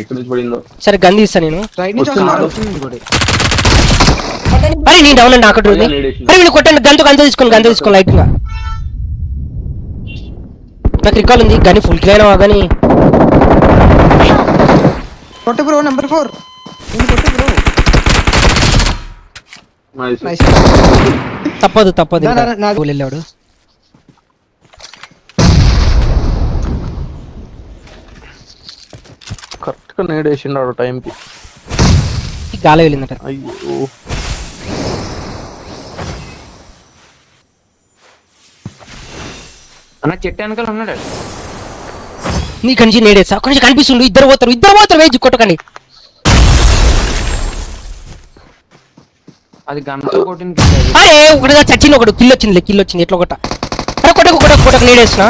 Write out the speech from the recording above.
ఎక్కడి నుంచి పడిందో. సరే గన్ తీస్తా నేను. రైట్ నుంచి వస్తున్నాడు. అరే నేను డౌన్ అండి అక్కడ ఉంది. అరే వీళ్ళు కొట్టండి గంతో తీసుకోండి లైట్ గా. నాకు రికాల్ ఉంది గని ఫుల్ కిల్ అయినా కానీ కొట్టు బ్రో నెంబర్ 4 కొట్టు బ్రో. నైస్. తప్పదు వెళ్ళాడు. కరెక్ట్ గా నేడేసిండు టైంకి. గాలి వెళ్ళిందట. అయ్యో అన్న చెట్టు వెనకాల ఉన్నాడు. నీ కంచి నేడేసా అక్కడి నుంచి కనిపిస్తుండు. ఇద్దరు పోతారు వేజ్ కొట్టకండి. అది గంతో కొట్టిన అరే ఒకటిగా చచ్చింది. ఒకటి కిల్ వచ్చింది ఎట్లా ఒకట. అరే కొట్టకు నేడేసిన.